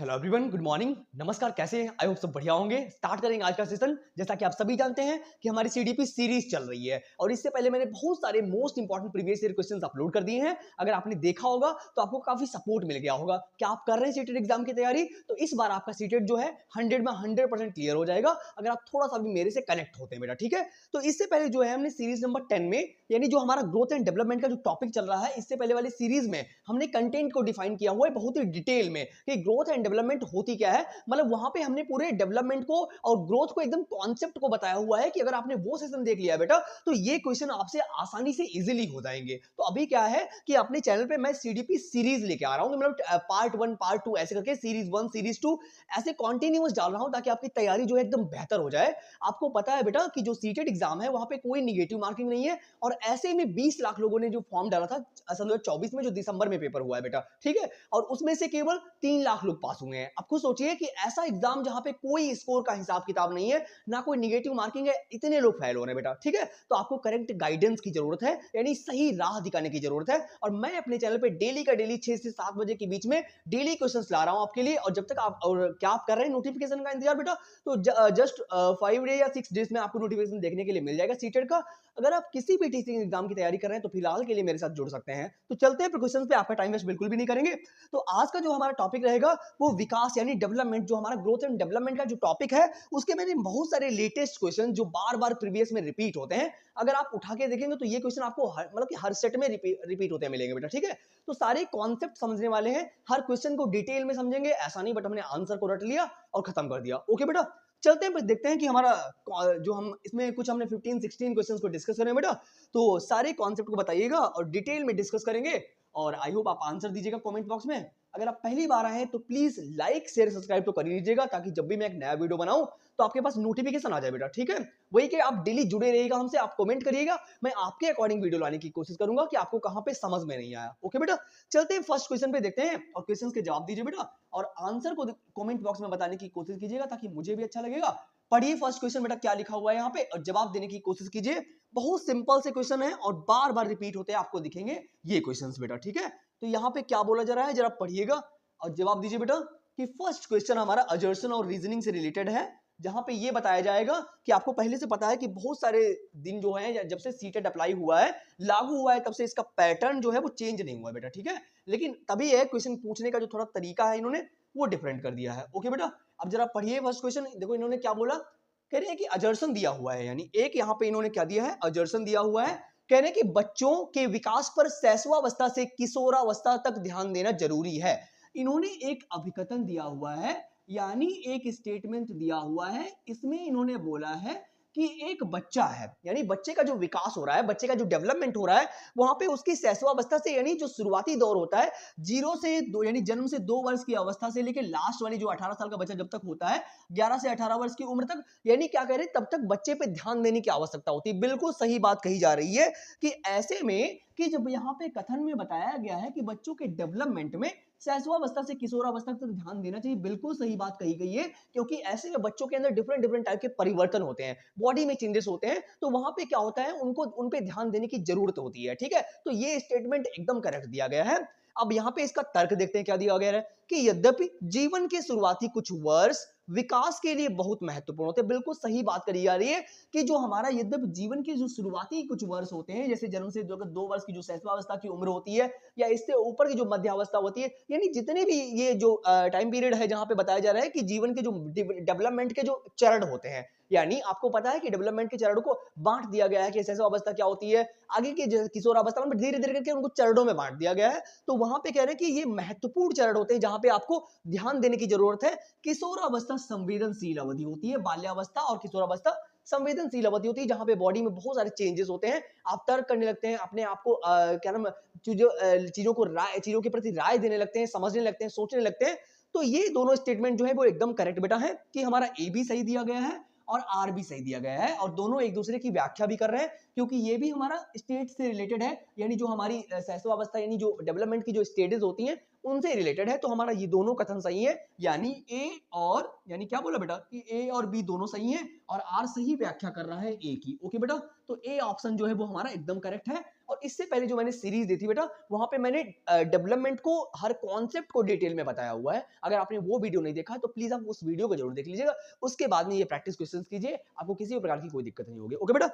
Hello everyone, good morning, नमस्कार। कैसे हैं? आई होप सब बढ़िया होंगे। स्टार्ट करेंगे आज का सेशन। जैसा कि आप सभी जानते हैं कि हमारी सीडीपी सीरीज चल रही है और इससे पहले मैंने बहुत सारे most important previous year questions upload कर दिए हैं। अगर आपने देखा होगा तो आपको काफी सपोर्ट मिल गया होगा। क्या आप कर रहे हैं सीटेट एग्जाम की तैयारी? तो इस बार आपका सीटेट जो है 100 में 100% क्लियर हो जाएगा अगर आप थोड़ा सा भी मेरे से कनेक्ट होते हैं बेटा, ठीक है। तो इससे पहले जो है हमने सीरीज नंबर 10 में, यानी जो हमारा ग्रोथ एंड डेवलपमेंट का जो टॉपिक चल रहा है, इससे पहले वाली सीरीज में हमने कंटेंट को डिफाइन किया हुआ है बहुत ही डिटेल में कि ग्रोथ एंड डेवलपमेंट होती क्या है। मतलब वहां पे हमने पूरे डेवलपमेंट को और ग्रोथ को एकदम कॉन्सेप्ट को बताया हुआ है कि अगर आपने वो सेशन देख लिया बेटा तो ये क्वेश्चन आपसे आसानी से इजीली हो जाएंगे। तो अभी क्या है कि अपने चैनल पे मैं सीडीपी सीरीज लेके आ रहा हूं, मतलब पार्ट 1 पार्ट 2 ऐसे करके सीरीज 1 सीरीज 2 ऐसे कॉन्टिन्यूअस डाल रहा हूं ताकि आपकी तैयारी जो है एकदम बेहतर हो जाए। आपको पता है बेटा कि जो सीटेट एग्जाम है वहां पे कोई निगेटिव मार्किंग नहीं है और ऐसे में 20 लाख लोगों ने जो फॉर्म डाला था असल में 24 में, जो दिसंबर में पेपर हुआ है बेटा, ठीक है, और उसमें से केवल 3 लाख लोग पास हुए हैं। अब खुद सोचिए कि ऐसा एग्जाम जहां पे कोई स्कोर का हिसाब किताब नहीं है, ना कोई निगेटिव मार्किंग है, इतने लोग फेल हो रहे हैं बेटा, ठीक है। तो आपको करेक्ट गाइडेंस की जरूरत है, यानी सही राह दिखाने की जरूरत है। और मैं अपने चैनल पे डेली का डेली 6 से 7 बजे के बीच में डेली क्वेश्चंस ला रहा हूं आपके लिए। और जब तक आप, और क्या आप कर रहे हैं नोटिफिकेशन का इंतजार बेटा, तो जस्ट 5 डे या 6 डेज में आपको नोटिफिकेशन देखने के लिए मिल जाएगा सीटेट का। अगर आप किसी भी टीचिंग एग्जाम की तैयारी कर रहे हैं तो फिलहाल के लिए मेरे साथ जुड़ सकते हैं। तो चलते हैं क्वेश्चंस पे, आपका टाइम वेस्ट बिल्कुल भी नहीं करेंगे। तो आज का जो हमारा टॉपिक रहेगा वो विकास यानी डेवलपमेंट, जो हमारा ग्रोथ एंड डेवलपमेंट का जो टॉपिक है उसके मैंने बहुत सारे लेटेस्ट क्वेश्चन जो बार बार प्रीवियस में रिपीट होते हैं, अगर आप उठा के देखेंगे तो ये क्वेश्चन आपको मतलब कि हर सेट में रिपीट होते मिलेंगे बेटा, ठीक है। तो सारे कॉन्सेप्ट समझने वाले हैं, हर क्वेश्चन को डिटेल में समझेंगे, ऐसा नहीं बट हमने आंसर को रट लिया और खत्म कर दिया। ओके बेटा, चलते हैं देखते हैं कि हमारा जो हम इसमें कुछ हमने 15-16 क्वेश्चंस को डिस्कस करें बेटा। तो सारे कॉन्सेप्ट को बताइएगा और डिटेल में डिस्कस करेंगे और आई होप आप आंसर दीजिएगा कमेंट बॉक्स में। अगर आप पहली बार आए हैं तो प्लीज लाइक शेयर सब्सक्राइब तो कर ही लीजिएगा ताकि जब भी मैं एक नया वीडियो बनाऊं तो आपके पास नोटिफिकेशन आ जाए बेटा, ठीक है। वही कि आप डेली जुड़े रहिएगा हमसे, आप कमेंट करिएगा, मैं आपके अकॉर्डिंग वीडियो लाने की कोशिश करूंगा कि आपको कहां पे समझ में नहीं आया। ओके बेटा, चलते हैं फर्स्ट क्वेश्चन पे देखते हैं और क्वेश्चन के जवाब दीजिए बेटा और आंसर को कमेंट बॉक्स में बताने की कोशिश कीजिएगा ताकि मुझे भी अच्छा लगेगा। पढ़िए फर्स्ट क्वेश्चन बेटा क्या लिखा हुआ है यहाँ पे और जवाब देने की कोशिश कीजिए। बहुत सिंपल से क्वेश्चन है और बार बार रिपीट होते हैं, आपको दिखेंगे ये क्वेश्चंस बेटा, ठीक है। तो यहाँ पे क्या बोला जा रहा है जरा पढ़िएगा और जवाब दीजिए बेटा। कि फर्स्ट क्वेश्चन हमारा अजर्सन और रीजनिंग से रिलेटेड है, जहां पे ये बताया जाएगा कि आपको पहले से पता है कि बहुत सारे दिन जो है जब से सीटेट अप्लाई हुआ है, लागू हुआ है, तब से इसका पैटर्न जो है वो चेंज नहीं हुआ है बेटा, ठीक है। लेकिन तभी है क्वेश्चन पूछने का जो थोड़ा तरीका है इन्होंने वो डिफरेंट कर दिया है। ओके बेटा, अब जरा पढ़िए फर्स्ट क्वेश्चन। देखो इन्होंने क्या बोला, कह रहे हैं कि अजर्सन दिया हुआ है, यानी एक यहाँ पे इन्होंने क्या दिया है, अजर्सन दिया हुआ है। कह रहे हैं कि बच्चों के विकास पर शैशवावस्था से किशोरावस्था तक ध्यान देना जरूरी है। इन्होंने एक अभिकथन दिया हुआ है, यानी एक स्टेटमेंट दिया हुआ है। इसमें इन्होंने बोला है कि एक बच्चा है, यानी बच्चे का जो विकास हो रहा है, बच्चे का जो डेवलपमेंट हो रहा है, वहां पे उसकी शैशवावस्था से, यानी जो शुरुआती दौर होता है 0 से 2, यानी जन्म से 2 वर्ष की अवस्था से लेकर लास्ट वाली जो 18 साल का बच्चा जब तक होता है, 11 से 18 वर्ष की उम्र तक, यानी क्या कह रहे हैं, तब तक बच्चे पे ध्यान देने की आवश्यकता होती है। बिल्कुल सही बात कही जा रही है कि ऐसे में कि जब यहाँ पे कथन में बताया गया है कि बच्चों के डेवलपमेंट में शैशवावस्था से किशोरावस्था तक ध्यान देना चाहिए, बिल्कुल सही बात कही गई है। क्योंकि ऐसे में बच्चों के अंदर डिफरेंट डिफरेंट टाइप के परिवर्तन होते हैं, बॉडी में चेंजेस होते हैं, तो वहां पे क्या होता है, उनको उन पे ध्यान देने की जरूरत होती है, ठीक है। तो ये स्टेटमेंट एकदम करेक्ट दिया गया है। अब यहाँ पे इसका तर्क देखते हैं क्या दिया गया है कि यद्यपि जीवन के शुरुआती कुछ वर्ष विकास के लिए बहुत महत्वपूर्ण होते हैं। बिल्कुल सही बात करी जा रही है कि जो हमारा यद्यपि जीवन के जो शुरुआती कुछ वर्ष होते हैं, जैसे जन्म से 2 वर्ष की जो शैशवावस्था की उम्र होती है या इससे ऊपर की जो मध्यावस्था होती है, यानी जितने भी ये जो टाइम पीरियड है जहां पे बताया जा रहा है कि जीवन के जो डेवलपमेंट के जो चरण होते हैं, यानी आपको पता है कि डेवलपमेंट के चरणों को बांट दिया गया है कि शैशवावस्था क्या होती है, आगे की किशोरावस्था में धीरे धीरे करके उनको चरणों में बांट दिया गया है। तो वहां पे कह रहे हैं कि ये महत्वपूर्ण चरण होते हैं जहां पे आपको ध्यान देने की जरूरत है। किशोरावस्था संवेदनशील अवधि होती है, बाल्यावस्था और किशोरावस्था संवेदनशील अवधि होती है जहां पे बॉडी में बहुत सारे चेंजेस होते हैं, आप तर्क करने लगते हैं, अपने आप को क्या नाम, चीजों के प्रति राय देने लगते हैं, समझने लगते हैं, सोचने लगते हैं। तो ये दोनों स्टेटमेंट जो है वो एकदम करेक्ट बेटा है कि हमारा ए भी सही दिया गया है और आर भी सही दिया गया है, और दोनों एक दूसरे की व्याख्या भी कर रहे हैं क्योंकि ये भी हमारा स्टेट से रिलेटेड है, यानी जो हमारी शैशवावस्था यानी जो डेवलपमेंट की जो स्टेजेस होती हैं उनसे रिलेटेड है। तो हमारा ये दोनों कथन सही है, यानी ए और, यानी क्या बोला बेटा कि ए और बी दोनों सही है और आर सही व्याख्या कर रहा है ए की। ओके बेटा, तो ए ऑप्शन जो है वो हमारा एकदम करेक्ट है। और इससे पहले जो मैंने सीरीज दी थी बेटा, वहां पे मैंने डेवलपमेंट को, हर कॉन्सेप्ट को डिटेल में बताया हुआ है। अगर आपने वो वीडियो नहीं देखा तो प्लीज आप उस वीडियो को जरूर देख लीजिएगा, उसके बाद में ये प्रैक्टिस क्वेश्चंस कीजिए, आपको किसी भी प्रकार की कोई दिक्कत नहीं होगी। ओके बेटा,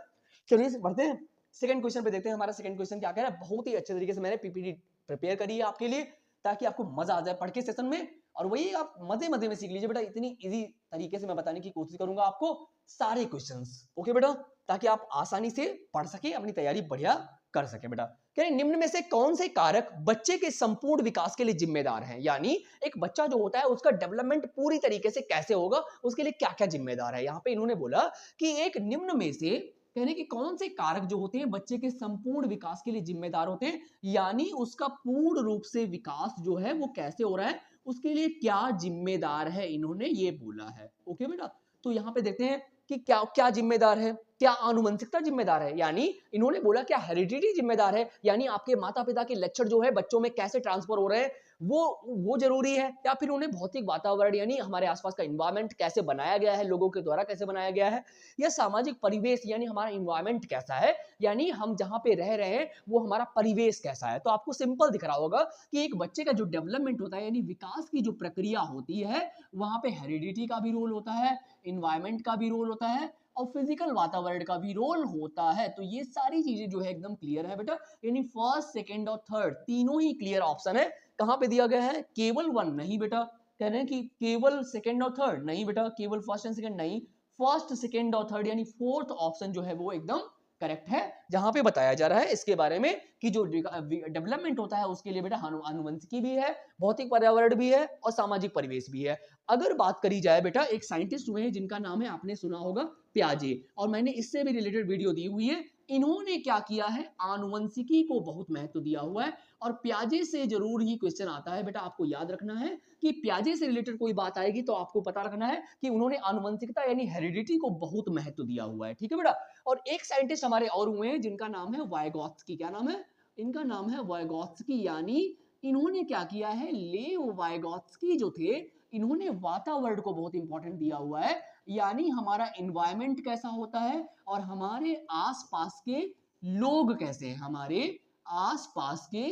चलिए बढ़ते हैं सेकंड क्वेश्चन पे, देखते हैं हमारा सेकंड क्वेश्चन क्या कह रहा है। बहुत ही अच्छे तरीके से मैंने पीपीटी प्रिपेयर करी है आपके लिए, ताकि आपको मजा आ जाए पढ़ के सेशन में, और वही आप मजे मजे में सीख लीजिए बेटा। इतनी इजी तरीके से मैं बताने की कोशिश करूंगा आपको सारे क्वेश्चंस। ओके बेटा, ताकि आप आसानी से पढ़ सके, अपनी तैयारी बढ़िया कर सके बेटा। कह रहे निम्न में से कौन से कारक बच्चे के संपूर्ण विकास के लिए जिम्मेदार हैं, यानी एक बच्चा जो होता है उसका डेवलपमेंट पूरी तरीके से कैसे होगा, उसके लिए क्या क्या जिम्मेदार है। यहाँ पे इन्होंने बोला कि एक निम्न में से, कहने कि कौन से कारक जो होते हैं बच्चे के संपूर्ण विकास के लिए जिम्मेदार होते हैं, यानी उसका पूर्ण रूप से विकास जो है वो कैसे हो रहा है, उसके लिए क्या जिम्मेदार है, इन्होंने ये बोला है। ओके बेटा, तो यहाँ पे देखते हैं कि क्या क्या जिम्मेदार है। क्या आनुवंशिकता जिम्मेदार है, यानी इन्होंने बोला क्या हेरिडिटी जिम्मेदार है, यानी आपके माता पिता के लक्षण जो है बच्चों में कैसे ट्रांसफर हो रहे हैं वो जरूरी है। या फिर उन्हें भौतिक वातावरण यानी हमारे आसपास का इन्वायरमेंट कैसे बनाया गया है, लोगों के द्वारा कैसे बनाया गया है, या सामाजिक परिवेश यानी हमारा इन्वायरमेंट कैसा है, यानी हम जहां पे रह रहे हैं वो हमारा परिवेश कैसा है। तो आपको सिंपल दिख रहा होगा कि एक बच्चे का जो डेवलपमेंट होता है यानी विकास की जो प्रक्रिया होती है, वहां पे हेरिडिटी का भी रोल होता है, इन्वायरमेंट का भी रोल होता है, और फिजिकल वातावरण का भी रोल होता है। तो ये सारी चीजें जो है एकदम क्लियर है बेटा, यानी फर्स्ट सेकंड और थर्ड तीनों ही क्लियर ऑप्शन है। कहां पे दिया गया है, केवल वन नहीं बेटा, कह रहे हैं कि केवल सेकंड और थर्ड नहीं बेटा, केवल फर्स्ट एंड सेकंड नहीं, फर्स्ट सेकंड और थर्ड यानी फोर्थ ऑप्शन जो है वो एकदम करेक्ट है, जहां पे बताया जा रहा है इसके बारे में कि जो डेवलपमेंट होता है उसके लिए बेटा आनुवंशिकी भी है, भौतिक पर्यावरण भी है, और सामाजिक परिवेश भी है। अगर बात करी जाए बेटा, एक साइंटिस्ट हुए हैं जिनका नाम है, आपने सुना होगा, प्याजे, और मैंने इससे भी रिलेटेड वीडियो दी हुई है। इन्होंने क्या किया है, आनुवंशिकी को बहुत महत्व दिया हुआ है, और प्याजे से जरूर ही क्वेश्चन आता है बेटा। आपको याद रखना है कि प्याजे से रिलेटेड कोई बात आएगी तो आपको पता रखना है कि उन्होंने आनुवंशिकता यानी हेरिडिटी को बहुत महत्व दिया हुआ है। ठीक है बेटा, और एक साइंटिस्ट हमारे और हुए हैं जिनका नाम है वाइगॉत्स्की। क्या नाम है इनका, नाम है वाइगॉत्स्की, यानी इन्होंने क्या किया है, लेव वाइगॉत्स्की जो थे, इन्होंने वातावरण को बहुत इंपॉर्टेंट दिया हुआ है, यानी हमारा एनवायरमेंट कैसा होता है और हमारे आसपास के लोग कैसे हैं, हमारे आसपास के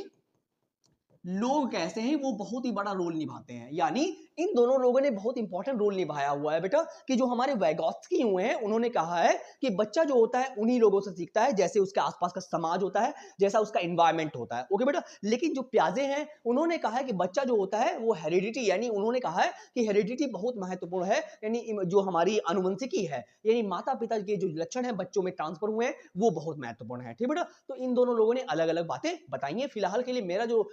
लोग कैसे हैं, वो बहुत ही बड़ा रोल निभाते हैं। यानी इन दोनों लोगों ने बहुत इंपॉर्टेंट रोल निभाया हुआ है बेटा, कि जो हमारे वाइगॉत्स्की हुए हैं उन्होंने कहा है कि बच्चा जो होता है उन्हीं लोगों से सीखता है, जैसे उसके आसपास का समाज होता है, जैसा उसका एनवायरनमेंट होता है। ओके बेटा, लेकिन जो प्याजे हैं उन्होंने कहा है कि बच्चा जो होता है वो हेरिडिटी, यानी उन्होंने कहा है कि हेरिडिटी बहुत महत्वपूर्ण है, यानी जो हमारी आनुवंशिकी है, यानी माता पिता के जो लक्षण है बच्चों में ट्रांसफर हुए हैं वो बहुत महत्वपूर्ण है। ठीक बेटा, तो इन दोनों लोगों ने अलग अलग बातें बताई हैं। फिलहाल के लिए मेरा जो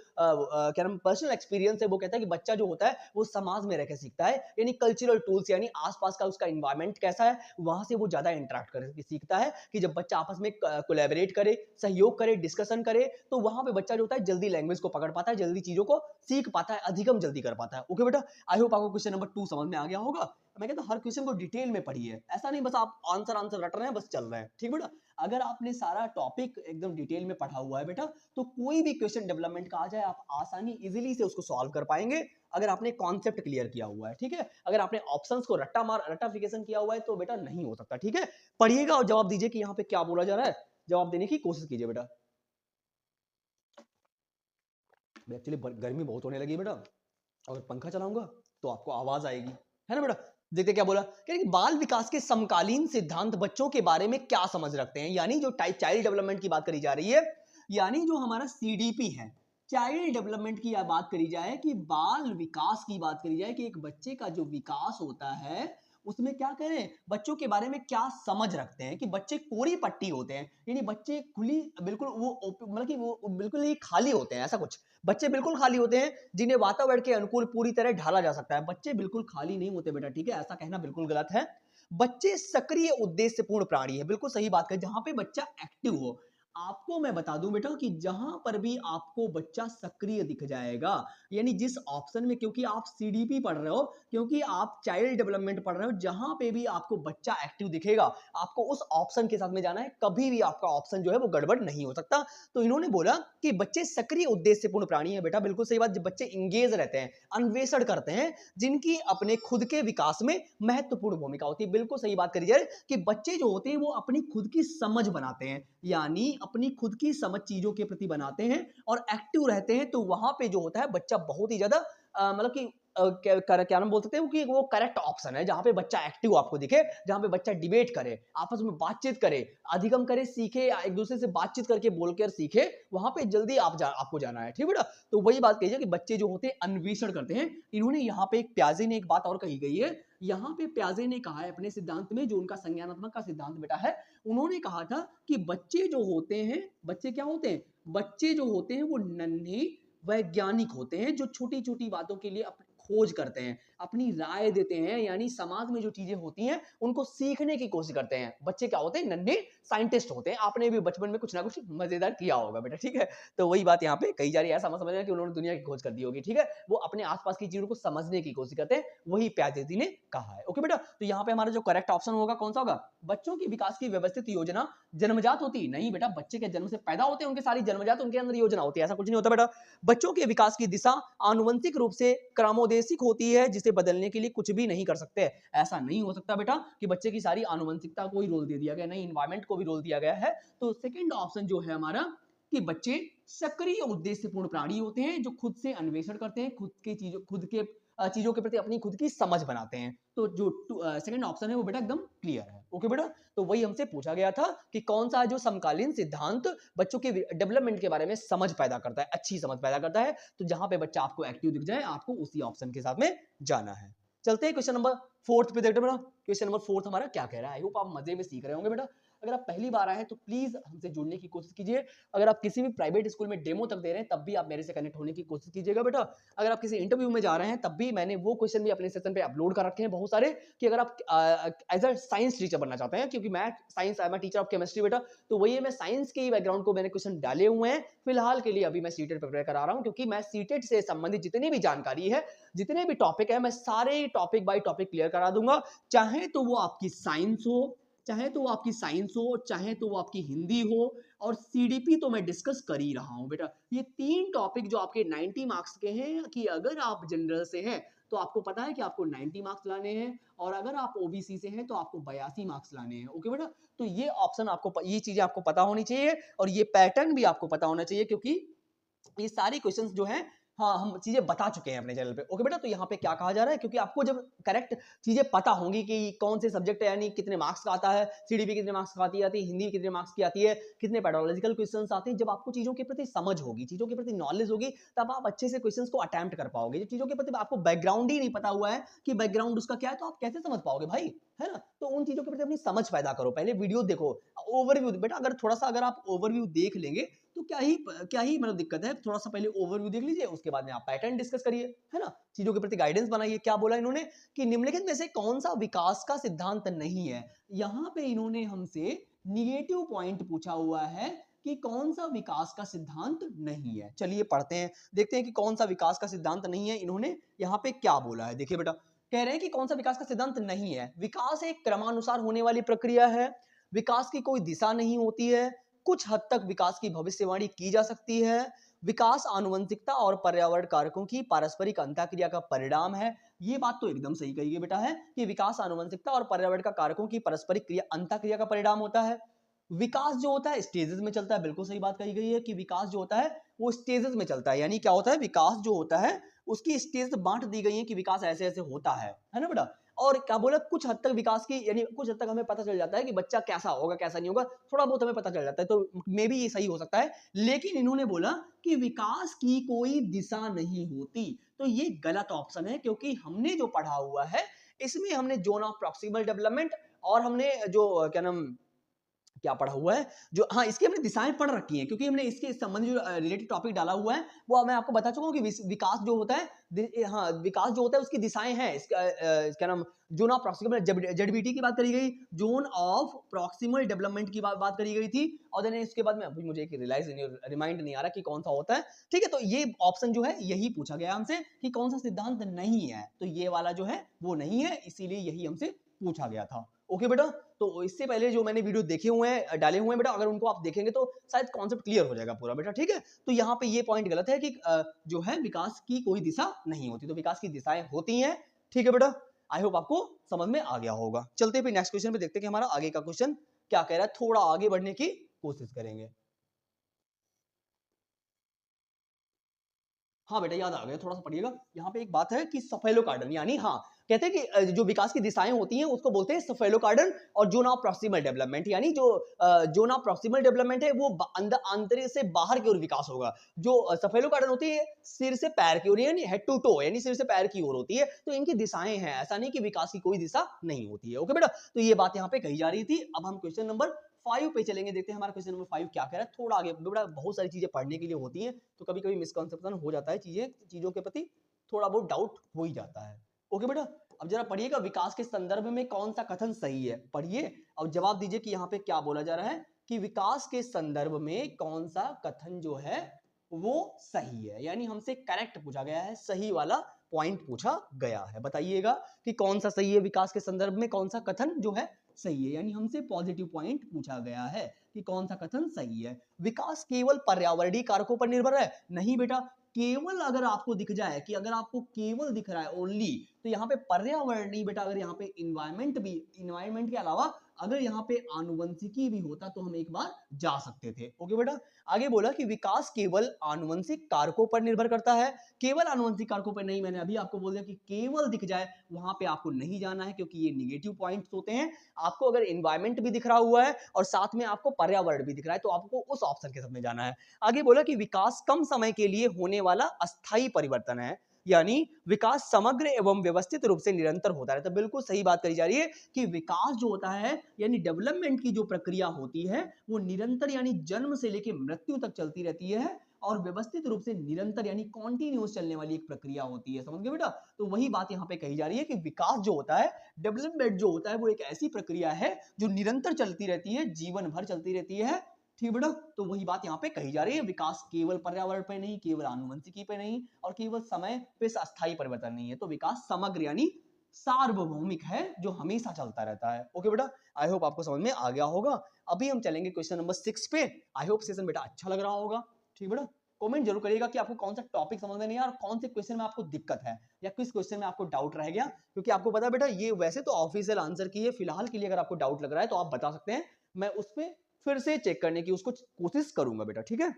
क्या नाम पर्सनल एक्सपीरियंस है वो कहता है कि बच्चा जो होता है वो समाज में रहकर सीखता है, यानी कल्चरल टूल्स, यानी आसपास का उसका एनवायरनमेंट कैसा है वहां से वो ज्यादा इंटरेक्ट करके सीखता है। कि जब बच्चा आपस में कोलैबोरेट करे, सहयोग करे, डिस्कशन करे, तो वहां पे बच्चा जो होता है जल्दी लैंग्वेज को पकड़ पाता है, जल्दी चीजों को सीख पाता है, अधिगम जल्दी कर पाता है। ओके बेटा, आई होप आपको क्वेश्चन नंबर 2 समझ में आ गया होगा। मैं कहता हूं हर क्वेश्चन को डिटेल में पढ़िए, ऐसा नहीं बस आप आंसर रट रहे हैं बस चल रहे हैं। ठीक बेटा, अगर आपने सारा टॉपिक एकदम डिटेल में पढ़ा हुआ है बेटा, तो कोई भी क्वेश्चन डेवलपमेंट का आ जाए आप आसानी इजीली से उसको सॉल्व कर पाएंगे, अगर आपने कॉन्सेप्ट क्लियर किया हुआ है। ठीक है, अगर आपने ऑप्शंस को रट्टाफिकेशन किया हुआ है तो बेटा नहीं हो सकता। ठीक है, पढ़िएगा और जवाब दीजिए कि यहाँ पे क्या बोला जा रहा है, जवाब देने की कोशिश कीजिए बेटा। एक्चुअली गर्मी बहुत होने लगी बेटा, अगर पंखा चलाऊंगा तो आपको आवाज आएगी, है ना बेटा। देखते क्या बोला, कि बाल विकास के समकालीन सिद्धांत बच्चों के बारे में क्या समझ रखते हैं, यानी जो चाइल्ड डेवलपमेंट की बात करी जा रही है, यानी जो हमारा सीडीपी है, चाइल्ड डेवलपमेंट की बात करी जाए, कि बाल विकास की बात करी जाए, कि एक बच्चे का जो विकास होता है उसमें क्या करें, बच्चों के बारे में क्या समझ रखते हैं, कि बच्चे कोरी पट्टी होते हैं, यानी बच्चे खुली बिल्कुल वो मतलब कि वो बिल्कुल ही खाली होते हैं, ऐसा कुछ बच्चे बिल्कुल खाली होते हैं जिन्हें वातावरण के अनुकूल पूरी तरह ढाला जा सकता है। बच्चे बिल्कुल खाली नहीं होते बेटा, ठीक है, ऐसा कहना बिल्कुल गलत है। बच्चे सक्रिय उद्देश्यपूर्ण प्राणी है, बिल्कुल सही बात है, जहां पे बच्चा एक्टिव हो। आपको मैं बता दूं बेटा कि जहां पर भी आपको बच्चा सक्रिय दिख जाएगा, यानी जिस ऑप्शन में, क्योंकि आप सीडीपी पढ़ रहे हो, क्योंकि आप चाइल्ड डेवलपमेंट पढ़ रहे हो, जहां पे भी आपको बच्चा एक्टिव दिखेगा आपको उस ऑप्शन के साथ में जाना है, कभी भी आपका ऑप्शन जो है वो गड़बड़ नहीं हो सकता। तो इन्होंने बोला कि बच्चे सक्रिय उद्देश्यपूर्ण प्राणी है बेटा, बिल्कुल सही बात, जब बच्चे इंगेज रहते हैं, अन्वेषण करते हैं, जिनकी अपने खुद के विकास में महत्वपूर्ण भूमिका होती है। बिल्कुल सही बात करी जाए कि बच्चे जो होते हैं वो अपनी खुद की समझ बनाते हैं, यानी अपनी खुद की समझ चीजों के प्रति बनाते हैं और एक्टिव रहते हैं, तो वहां पे जो होता है बच्चा बहुत ही ज्यादा मतलब कि क्या नाम बोल सकते हैं कि वो करेक्ट ऑप्शन है, जहां पे बच्चा एक्टिव आपको दिखे, जहां पे बच्चा डिबेट करे, आपस में बातचीत करे, अधिगम करे, सीखे, एक दूसरे से बातचीत करके बोलकर सीखे, वहां पे जल्दी आपको जाना है। ठीक है बेटा, तो वही बात कही कि बच्चे जो होते हैं अन्वेषण करते हैं। इन्होंने यहाँ पे एक प्याजे ने एक बात और कही गई है, यहाँ पे प्याजे ने कहा है अपने सिद्धांत में, जो उनका संज्ञानात्मक का सिद्धांत बेटा है, उन्होंने कहा था कि बच्चे जो होते हैं, बच्चे क्या होते हैं, बच्चे जो होते हैं वो नन्हे वैज्ञानिक होते हैं, जो छोटी छोटी बातों के लिए खोज करते हैं, अपनी राय देते हैं, यानी समाज में जो चीजें होती हैं उनको सीखने की कोशिश करते हैं। बच्चे क्या होते हैं, नन्हे साइंटिस्ट होते हैं। आपने भी बचपन में कुछ ना कुछ मजेदार किया होगा बेटा, ठीक है। तो वही बात यहाँ पे कही जा रही है, ऐसा मत समझना कि उन्होंने दुनिया की खोज कर दी होगी, ठीक है। वो अपने आसपास की चीजों को समझने की कोशिश करते हैं, वही प्याजे जी ने कहा है। ओके बेटा, तो यहाँ पे हमारा जो करेक्ट ऑप्शन होगा कौन सा होगा, बच्चों के विकास की व्यवस्थित योजना जन्मजात होती नहीं बेटा, बच्चे के जन्म से पैदा होते हैं, उनके सारी जन्मजात उनके अंदर योजना होती है, ऐसा कुछ नहीं होता बेटा। बच्चों के विकास की दिशा आनुवंशिक रूप से क्रमोदेशिक होती है, जिसे बदलने के लिए कुछ भी नहीं कर सकते। ऐसा नहीं हो सकता बेटा कि बच्चे की सारी आनुवंशिकता को ही रोल दे दिया गया, नहीं, इन्वायरमेंट को भी रोल दिया गया है। तो सेकंड ऑप्शन जो है हमारा कि बच्चे सक्रिय उद्देश्यपूर्ण प्राणी होते हैं, जो खुद से अन्वेषण करते हैं, खुद के चीजों के प्रति अपनी खुद की समझ बनाते हैं। तो जो सेकंड ऑप्शन है वो बेटा एकदम क्लियर है। ओके बेटा, तो वही हमसे पूछा गया था कि कौन सा जो समकालीन सिद्धांत बच्चों के डेवलपमेंट के बारे में समझ पैदा करता है, अच्छी समझ पैदा करता है। तो जहां पे बच्चा आपको एक्टिव दिख जाए, आपको उसी ऑप्शन के साथ में जाना है। चलते हैं क्वेश्चन नंबर 4 पे देखते हैं बेटा। क्वेश्चन नंबर 4 हमारा क्या कह रहा है, आई होप आप मजे में सीख रहे होंगे बेटा। अगर आप पहली बार आए हैं तो प्लीज हमसे जुड़ने की कोशिश कीजिए। अगर आप किसी भी प्राइवेट स्कूल में डेमो तक दे रहे हैं तब भी आप मेरे से कनेक्ट होने की कोशिश कीजिएगा बेटा। अगर आप किसी इंटरव्यू में जा रहे हैं तब भी मैंने वो क्वेश्चन भी अपने सेशन पे अपलोड कर रखे हैं बहुत सारे, कि अगर आप एज अ साइंस टीचर बनना चाहते हैं, क्योंकि मैं science, I am teacher of chemistry बेटा, तो वही है, मैं साइंस के बैकग्राउंड को मैंने क्वेश्चन डाले हुए हैं। फिलहाल के लिए अभी मैं सीटेट प्रिपेयर करा रहा हूँ, क्योंकि मैं सीटेट से संबंधित जितनी भी जानकारी है, जितने भी टॉपिक है, मैं सारे टॉपिक बाय टॉपिक क्लियर करा दूंगा। चाहे तो वो आपकी साइंस हो, चाहे तो वो आपकी साइंस हो, चाहे तो वो आपकी हिंदी हो, और सीडीपी तो मैं डिस्कस कर ही रहा हूं बेटा। ये तीन टॉपिक जो आपके 90 मार्क्स के हैं, कि अगर आप जनरल से हैं तो आपको पता है कि आपको 90 मार्क्स लाने हैं, और अगर आप ओबीसी से हैं तो आपको 82 मार्क्स लाने हैं। ओके बेटा, तो ये ऑप्शन आपको, ये चीजें आपको पता होनी चाहिए, और ये पैटर्न भी आपको पता होना चाहिए, क्योंकि ये सारी क्वेश्चंस जो हैं, हाँ, हम चीजें बता चुके हैं अपने चैनल पे। ओके बेटा, तो यहाँ पे क्या कहा जा रहा है, क्योंकि आपको जब करेक्ट चीजें पता होंगी कि कौन से सब्जेक्ट है, यानी कितने मार्क्स का आता है, सीडीपी कितने मार्क्स का आती है, हिंदी कितने मार्क्स की आती है, कितने पेडोलॉजिकल क्वेश्चंस आते हैं, जब आपको चीजों के प्रति समझ होगी, चीजों के प्रति नॉलेज होगी, तब आप अच्छे से क्वेश्चंस को अटेम्प्ट कर पाओगे। जब चीजों के प्रति आपको बैकग्राउंड ही नहीं पता हुआ है कि बैकग्राउंड उसका क्या है, तो आप कैसे समझ पाओगे भाई, है ना। तो उन चीजों के प्रति अपनी समझ पैदा करो, पहले वीडियो देखो, ओवरव्यू बेटा, अगर थोड़ा सा अगर आप ओवरव्यू देख लेंगे तो क्या ही मतलब दिक्कत है। थोड़ा सा पहले ओवरव्यू देख लीजिए, उसके बाद में आप पैटर्न डिस्कस करिए, है ना, चीजों के प्रति गाइडेंस बनाइए। क्या बोला इन्होंने कि निम्नलिखित में से कौन सा विकास का सिद्धांत नहीं है। यहाँ पे इन्होंने हमसे निगेटिव पॉइंट पूछा हुआ है कि कौन सा विकास का सिद्धांत नहीं है। चलिए पढ़ते हैं, देखते हैं कि कौन सा विकास का सिद्धांत नहीं है। इन्होंने यहाँ पे क्या बोला है, देखिए बेटा, कह रहे हैं कि कौन सा विकास का सिद्धांत नहीं है। विकास एक क्रमानुसार होने वाली प्रक्रिया है, विकास की कोई दिशा नहीं होती है, कुछ हद तक विकास की भविष्यवाणी की जा सकती है, विकास आनुवंशिकता और पर्यावरण कारकों की पारस्परिक अंतःक्रिया का परिणाम है। ये बात तो एकदम सही कही है बेटा, है कि विकास आनुवंशिकता और पर्यावरण का कारकों की पारस्परिक क्रिया अंतःक्रिया का परिणाम होता है। विकास जो होता है स्टेजेस में चलता है, बिल्कुल सही बात कही गई है कि विकास जो होता है वो स्टेजेस में चलता है। यानी क्या होता है, विकास जो होता है उसकी स्टेज बांट दी गई है कि विकास ऐसे ऐसे होता है ना बेटा। और क्या बोला, कुछ हद तक विकास की, यानी कुछ हद तक हमें पता चल जाता है कि बच्चा कैसा होगा कैसा नहीं होगा, थोड़ा बहुत हमें पता चल जाता है, तो मे बी ये सही हो सकता है। लेकिन इन्होंने बोला कि विकास की कोई दिशा नहीं होती, तो ये गलत ऑप्शन है, क्योंकि हमने जो पढ़ा हुआ है इसमें हमने जोन ऑफ प्रॉक्सिमल डेवलपमेंट, और हमने जो क्या नाम क्या पढ़ा हुआ है, जो, हाँ, इसकी हमने दिशाएं पढ़ रखी हैं, क्योंकि हमने इसके संबंधी जो रिलेटेड टॉपिक डाला हुआ है वो मैं आपको बता चुका हूँ कि विकास जो होता है, हाँ, विकास जो होता है उसकी दिशाएं हैं। इसका नाम जोन ऑफ प्रॉक्सिमल, जेडबीटी की बात करी गई, जोन ऑफ प्रॉक्सिमल डेवलपमेंट की बात करी गई थी, और देन इसके बाद में अभी मुझे एक रिमाइंड नहीं आ रहा कि कौन सा होता है। ठीक है, तो ये ऑप्शन जो है यही पूछा गया हमसे कि कौन सा सिद्धांत नहीं है, तो ये वाला जो है वो नहीं है, इसीलिए यही हमसे पूछा गया था। ओके बेटा, तो इससे पहले जो मैंने वीडियो देखे हुए हैं, डाले हुए हैं बेटा, अगर उनको आप देखेंगे तो शायद कॉन्सेप्ट क्लियर हो जाएगा पूरा बेटा। ठीक है, तो यहाँ पे ये पॉइंट गलत है कि जो है विकास की कोई दिशा नहीं होती, तो विकास की दिशाएं होती हैं। ठीक है बेटा, आई होप आपको समझ में आ गया होगा। चलते हैं फिर नेक्स्ट क्वेश्चन पे, देखते हैं कि हमारा आगे का क्वेश्चन क्या कह रहा है, थोड़ा आगे बढ़ने की कोशिश करेंगे। हाँ बेटा याद आ गया, थोड़ा सा पढ़िएगा। यहाँ पे एक बात है कि सफेलोकार्डन, यानी हाँ कहते हैं कि जो विकास की दिशाएं होती हैं उसको बोलते हैं सफेलोकार्डन और जोन ऑफ प्रॉक्सिमल डेवलपमेंट, यानी जो जोन ऑफ प्रॉक्सिमल डेवलपमेंट है वो अंदर आंतरिक से बाहर की ओर विकास होगा। जो सफेलोकार्डन होती है सिर से पैर की ओर, यानी हेड टू टो, यानी सिर से पैर की ओर होती है। तो इनकी दिशाएं हैं, ऐसा नहीं कि विकास की कोई दिशा नहीं होती है। ओके बेटा, तो ये बात यहाँ पे कही जा रही थी। अब हम क्वेश्चन नंबर 5 पे चलेंगे, देखते हैं हमारा क्वेश्चन नंबर 5 क्या कह रहा है। थोड़ा आगे बेटा, बहुत सारी चीजें पढ़ने के लिए होती हैं तो कभी कभी मिसकंसेप्शन हो जाता है, चीजों के प्रति थोड़ा बहुत डाउट हो ही जाता है। ओके बेटा, अब जरा पढ़िएगा विकास के संदर्भ में कौन सा कथन सही है, पढ़िए और जवाब दीजिए कि यहाँ पे क्या बोला जा रहा है कि विकास के संदर्भ में कौन सा कथन जो है वो सही है, यानी हमसे करेक्ट पूछा गया है, सही वाला पॉइंट पूछा गया है। बताइएगा कि कौन सा सही है, विकास के संदर्भ में कौन सा कथन जो है सही है, यानी हमसे पॉजिटिव पॉइंट पूछा गया है कि कौन सा कथन सही है। विकास केवल पर्यावरणीय कारकों पर निर्भर है, नहीं बेटा। केवल अगर आपको दिख जाए कि अगर आपको केवल दिख रहा है ओनली, तो यहाँ पे पर्यावरणीय बेटा, अगर यहाँ पे इन्वायरमेंट भी, इन्वायरमेंट के अलावा अगर यहाँ पे आनुवंशिकी भी होता तो हम एक बार जा सकते थे। ओके बेटा, आगे बोला कि विकास केवल आनुवंशिक कारकों पर निर्भर करता है। केवल आनुवंशिक कारकों पर नहीं, मैंने अभी आपको बोल दिया कि केवल दिख जाए वहां पे आपको नहीं जाना है, क्योंकि ये निगेटिव पॉइंट्स होते हैं। आपको अगर इन्वायरमेंट भी दिख रहा हुआ है और साथ में आपको पर्यावरण भी दिख रहा है तो आपको उस ऑप्शन के साथ में जाना है। आगे बोला कि विकास कम समय के लिए होने वाला अस्थायी परिवर्तन है, यानी विकास समग्र एवं व्यवस्थित रूप से निरंतर होता रहता है। बिल्कुल सही बात करी जा रही है कि विकास जो होता है यानी डेवलपमेंट की जो प्रक्रिया होती है वो निरंतर यानी जन्म से लेकर मृत्यु तक चलती रहती है, और व्यवस्थित रूप से निरंतर यानी कॉन्टिन्यूस चलने वाली एक प्रक्रिया होती है। समझ गए बेटा, तो वही बात यहाँ पे कही जा रही है कि विकास जो होता है, डेवलपमेंट जो होता है वो एक ऐसी प्रक्रिया है जो निरंतर चलती रहती है, जीवन भर चलती रहती है। ठीक बेटा, तो वही बात यहाँ पे कही जा रही है, विकास केवल पर्यावरण पे नहीं, केवल आनुवंशिकी पे नहीं और केवल समय पे अस्थायी परिवर्तन नहीं है, तो विकास समग्र यानी सार्वभौमिक है जो हमेशा चलता रहता है। ओके बेटा, आई होप आपको समझ में आ गया होगा। अभी हम चलेंगे क्वेश्चन नंबर 6 पे। आई होप सेशन बेटा अच्छा लग रहा होगा। ठीक बेटा, कमेंट जरूर करिएगा कि आपको कौन सा टॉपिक समझ में नहीं आया और कौन से क्वेश्चन में आपको दिक्कत है या किस क्वेश्चन में आपको डाउट रह गया, क्योंकि आपको पता है बेटा ये वैसे तो ऑफिशियल आंसर की है, फिलहाल के लिए अगर आपको डाउट लग रहा है तो आप बता सकते हैं, मैं उस पर फिर से चेक करने की उसको कोशिश करूंगा बेटा। ठीक है,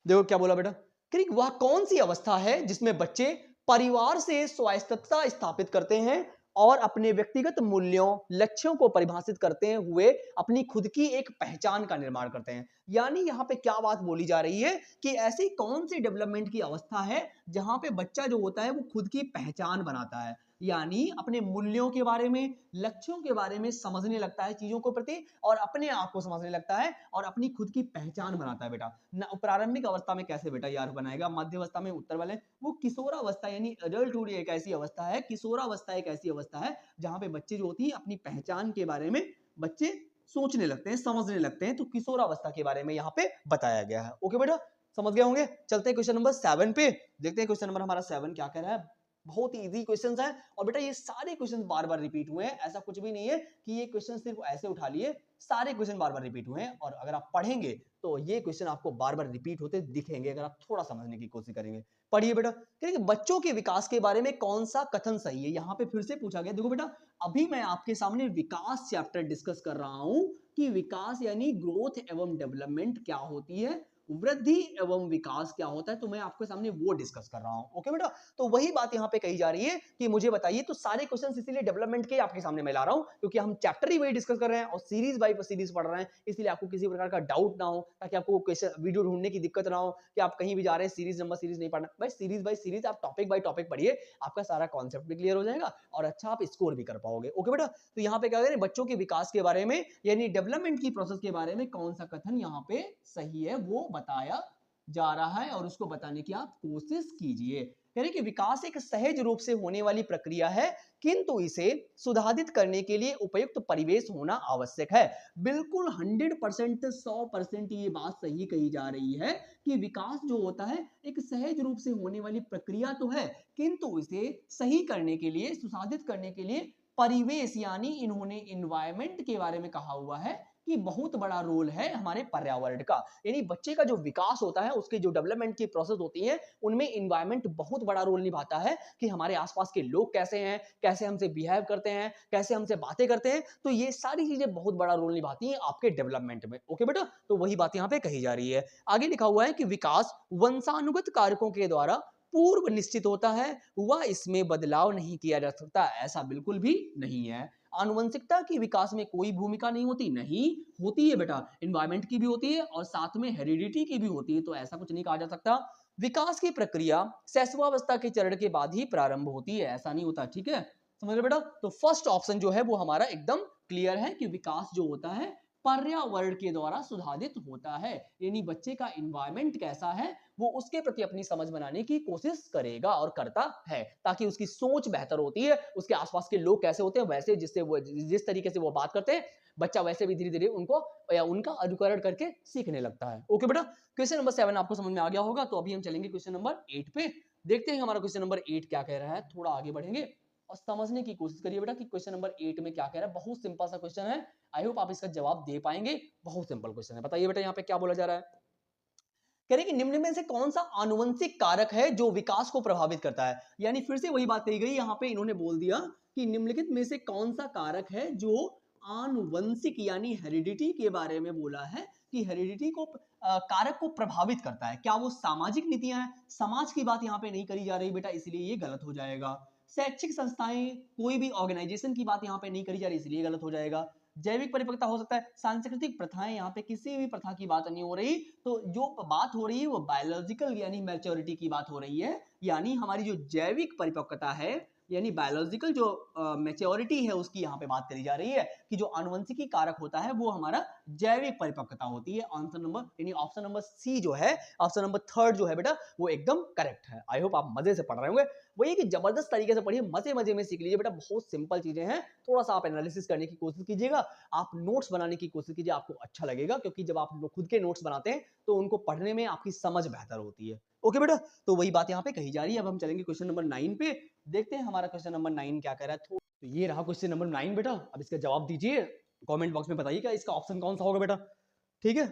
देखो क्या बोला बेटा, कि वह कौन सी अवस्था है जिसमें बच्चे परिवार से स्वायत्तता स्थापित करते हैं और अपने व्यक्तिगत मूल्यों लक्ष्यों को परिभाषित करते हुए अपनी खुद की एक पहचान का निर्माण करते हैं। यानी यहाँ पे क्या बात बोली जा रही है कि ऐसी कौन सी डेवलपमेंट की अवस्था है जहां पे बच्चा जो होता है वो खुद की पहचान बनाता है, यानी अपने मूल्यों के बारे में, लक्ष्यों के बारे में समझने लगता है चीजों को प्रति, और अपने आप को समझने लगता है और अपनी खुद की पहचान बनाता है। बेटा प्रारंभिक अवस्था में कैसे बेटा यार बनाएगा, मध्य अवस्था में, उत्तर वाले वो किशोरावस्था यानी एडल्टहुड एक ऐसी अवस्था है, किशोरावस्था एक ऐसी अवस्था है जहां पे बच्चे जो होती है अपनी पहचान के बारे में बच्चे सोचने लगते हैं, समझने लगते हैं। तो किशोरावस्था के बारे में यहाँ पे बताया गया है। ओके बेटा, समझ गए होंगे। चलते हैं क्वेश्चन नंबर 7 पे, देखते हैं क्वेश्चन नंबर हमारा 7 क्या कह रहा है। बहुत ही इजी क्वेश्चंस हैं और बेटा ये सारे क्वेश्चंस बार बार रिपीट हुए हैं, ऐसा कुछ भी नहीं है कि ये क्वेश्चन सिर्फ ऐसे उठा लिए, सारे क्वेश्चन बार बार रिपीट हुए हैं और अगर आप पढ़ेंगे तो ये क्वेश्चन आपको बार बार रिपीट होते दिखेंगे अगर आप थोड़ा समझने की कोशिश करेंगे। पढ़िए बेटा, कि बच्चों के विकास के बारे में कौन सा कथन सही है, यहाँ पे फिर से पूछा गया। देखो बेटा, अभी मैं आपके सामने विकास चैप्टर डिस्कस कर रहा हूं कि विकास यानी ग्रोथ एवं डेवलपमेंट क्या होती है, वृद्धि एवं विकास क्या होता है, तो मैं आपके सामने वो डिस्कस कर रहा हूं। ओके बेटा, तो वही बात यहाँ पे कही जा रही है कि मुझे बताइए, तो सारे क्वेश्चंस इसीलिए डेवलपमेंट के आपके सामने मैं ला रहा हूं क्योंकि हम चैप्टर ही वही डिस्कस कर रहे हैं और सीरीज बाय सीरीज पढ़ रहे हैं, इसलिए आपको किसी प्रकार का डाउट ना हो, ताकि आपको क्वेश्चन वीडियो ढूंढने की दिक्कत ना हो कि आप कहीं भी जा रहे हैं सीरीज नंबर सीरीज नहीं पढ़ना। भाई सीरीज बाय सीरीज आप टॉपिक बाय टॉपिक पढ़िए, आपका सारा कॉन्सेप्ट भी क्लियर हो जाएगा और अच्छा आप स्कोर भी कर पाओगे। ओके बेटा, तो यहाँ पे क्या करें, बच्चों के विकास के बारे में यानी डेवलपमेंट की प्रोसेस के बारे में कौन सा कथन यहाँ पे सही है वो बताया जा रहा है और उसको बताने की आप कोशिश कीजिए। यानी कि विकास एक सहज रूप से होने वाली प्रक्रिया है, किंतु इसे सुधारित करने के लिए उपयुक्त परिवेश होना आवश्यक है। बिल्कुल 100% 100% ये बात सही कही जा रही है कि विकास जो होता है एक सहज रूप से होने वाली प्रक्रिया तो है, किंतु इसे सही करने के लिए, सुसाधित करने के लिए परिवेश यानी इन्होंने इन्वायरमेंट के बारे में कहा हुआ है कि बहुत बड़ा रोल है हमारे पर्यावरण का। यानी बच्चे का जो विकास होता है, उसके जो डेवलपमेंट की प्रोसेस होती है, उनमें एनवायरनमेंट बहुत बड़ा रोल निभाता है कि हमारे आसपास के लोग कैसे हैं, कैसे हमसे बिहेव करते हैं, कैसे हमसे बातें करते हैं। तो ये सारी चीजें बहुत बड़ा रोल निभाती हैं आपके डेवलपमेंट में। ओके बेटा, तो वही बात यहाँ पे कही जा रही है। आगे लिखा हुआ है कि विकास वंशानुगत कारकों के द्वारा पूर्व निश्चित होता है, वह इसमें बदलाव नहीं किया जा सकता। ऐसा बिल्कुल भी नहीं है। आनुवंशिकता की विकास में कोई भूमिका नहीं होती, नहीं होती है बेटा, एनवायरमेंट की भी होती है और साथ में हेरिडिटी की भी होती है, तो ऐसा कुछ नहीं कहा जा सकता। विकास की प्रक्रिया शैशवावस्था के चरण के बाद ही प्रारंभ होती है, ऐसा नहीं होता। ठीक है, समझ रहे बेटा? तो फर्स्ट ऑप्शन जो है वो हमारा एकदम क्लियर है कि विकास जो होता है पर्यावरण के द्वारा सुधारित होता है। यानी बच्चे का एनवायरमेंट कैसा है वो उसके प्रति अपनी समझ बनाने की कोशिश करेगा और करता है, ताकि उसकी सोच बेहतर होती है। उसके आसपास के लोग कैसे होते हैं, वैसे जिससे वो जिस तरीके से वो बात करते हैं, बच्चा वैसे भी धीरे धीरे उनको या उनका अनुकरण करके सीखने लगता है। ओके बेटा, क्वेश्चन नंबर 7 आपको समझ में आ गया होगा। तो अभी हम चलेंगे क्वेश्चन नंबर 8 पे। देखते हैं हमारा क्वेश्चन नंबर 8 क्या कह रहा है। थोड़ा आगे बढ़ेंगे और समझने की कोशिश करिए बेटा कि क्वेश्चन नंबर 8 में क्या कह रहा है। बहुत सिंपल सा क्वेश्चन है, आई होप आप इसका जवाब दे पाएंगे। बहुत सिंपल क्वेश्चन है। बताइए बेटा यहाँ पे क्या बोला जा रहा है। कह रहे कि निम्न में से कौन सा आनुवंशिक कारक है जो विकास को प्रभावित करता है। यानी फिर से वही बात कही गई, यहाँ पे इन्होंने बोल दिया कि निम्नलिखित में से कौन सा कारक है जो आनुवंशिक यानी हेरिडिटी के बारे में बोला है कि हेरिडिटी को कारक को प्रभावित करता है। क्या वो सामाजिक नीतियां हैं? समाज की बात यहाँ पे नहीं करी जा रही बेटा, इसलिए ये गलत हो जाएगा। शैक्षिक संस्थाएं, कोई भी ऑर्गेनाइजेशन की बात यहाँ पे नहीं करी जा रही, इसलिए गलत हो जाएगा। जैविक परिपक्वता हो सकता है। सांस्कृतिक प्रथाएं, यहाँ पे किसी भी प्रथा की बात नहीं हो रही। तो जो बात हो रही है वो बायोलॉजिकल यानी मैच्योरिटी की बात हो रही है। यानी हमारी जो जैविक परिपक्वता है यानी बायोलॉजिकल जो मैच्योरिटी है उसकी यहाँ पे बात करी जा रही है कि जो आनुवंशिकी कारक होता है वो हमारा जैविक परिपक्वता होती है। आंसर नंबर यानी ऑप्शन नंबर सी जो है, ऑप्शन नंबर 3 जो है बेटा, वो एकदम करेक्ट है। आई होप आप मजे से पढ़ रहे होंगे। वही कि जबरदस्त तरीके से पढ़िए, मजे मजे में सीख लीजिए बेटा। बहुत सिंपल चीजें हैं, थोड़ा सा आप एनालिसिस करने की कोशिश कीजिएगा, आप नोट्स बनाने की कोशिश कीजिए, आपको अच्छा लगेगा। क्योंकि जब आप खुद के नोट्स बनाते हैं तो उनको पढ़ने में आपकी समझ बेहतर होती है। ओके बेटा, तो वही बात यहाँ पे कही जा रही है। अब हम चलेंगे क्वेश्चन नंबर 9 पे। देखते हैं हमारा क्वेश्चन नंबर 9 क्या कह रहा है। तो ये रहा क्वेश्चन नंबर 9 बेटा। अब इसका जवाब दीजिए, कमेंट बॉक्स में बताइए क्या इसका ऑप्शन कौन सा होगा बेटा। ठीक है,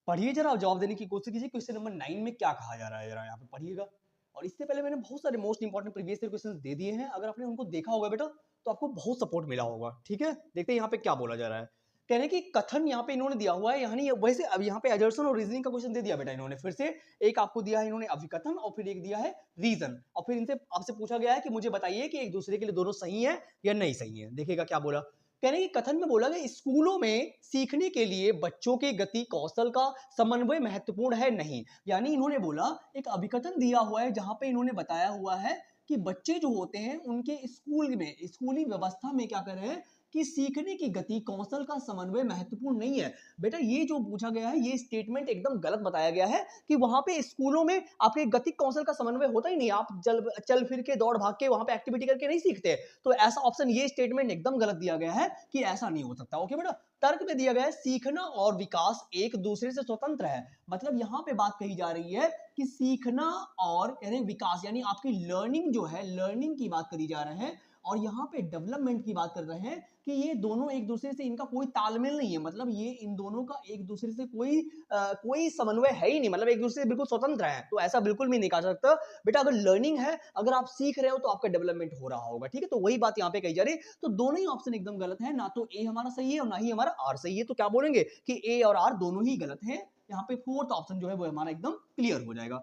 पढ़िए जरा, जवाब देने की कोशिश कीजिए। क्वेश्चन नंबर 9 में क्या कहा जा रहा है, जरा यहाँ पे पढ़िएगा। और इससे पहले मैंने बहुत सारे most important previous year questions दे दिए हैं, अगर आपने उनको देखा होगा बेटा तो आपको बहुत सपोर्ट मिला होगा। ठीक है, देखते हैं यहाँ पे क्या बोला जा रहा है। कहने की कथन यहाँ पे इन्होंने दिया हुआ है, यानी वैसे अब यहाँ पे एजर्सन और रीजनिंग का क्वेश्चन दे दिया बेटा इन्होंने। फिर से एक आपको दिया है इन्होंने अभिकथन और फिर एक दिया है रीजन, और फिर इनसे आपसे पूछा गया है कि मुझे बताइए कि एक दूसरे के लिए दोनों सही है या नहीं सही है। देखिएगा क्या बोला। कहने की कथन में बोला गया स्कूलों में सीखने के लिए बच्चों के गति कौशल का समन्वय महत्वपूर्ण है नहीं। यानी इन्होंने बोला, एक अभिकथन दिया हुआ है जहां पे इन्होंने बताया हुआ है कि बच्चे जो होते हैं उनके स्कूल में, स्कूली व्यवस्था में क्या कर रहे हैं कि सीखने की गति कौशल का समन्वय महत्वपूर्ण नहीं है। बेटा ये जो पूछा गया है ये स्टेटमेंट एकदम गलत बताया गया है कि वहां पे स्कूलों में आपके गतिक कौशल का समन्वय होता ही नहीं। आप चल फिर के दौड़ भाग के वहां पे एक्टिविटी करके नहीं सीखते। तो ऐसा ऑप्शन, ये स्टेटमेंट एकदम गलत दिया गया है कि ऐसा नहीं हो सकता। ओके बेटा, तर्क में दिया गया है सीखना और विकास एक दूसरे से स्वतंत्र है। मतलब यहाँ पे बात कही जा रही है कि सीखना और यानी विकास यानी आपकी लर्निंग जो है, लर्निंग की बात करी जा रही है और यहाँ पे डेवलपमेंट की बात कर रहे हैं कि ये दोनों एक दूसरे से, इनका कोई तालमेल नहीं है। मतलब ये इन दोनों का एक दूसरे से कोई समन्वय है ही नहीं। मतलब एक दूसरे से बिल्कुल स्वतंत्र है। तो ऐसा बिल्कुल भी नहीं कहा जा सकता बेटा। अगर लर्निंग है, अगर आप सीख रहे हो तो आपका डेवलपमेंट हो रहा होगा। ठीक है, तो वही बात यहाँ पे कही जा रही है। तो दोनों ही ऑप्शन एकदम गलत है, ना तो ए हमारा सही है और ना ही हमारा आर सही है। तो क्या बोलेंगे कि ए और आर दोनों ही गलत है। यहाँ पे फोर्थ ऑप्शन जो है वो हमारा एकदम क्लियर हो जाएगा।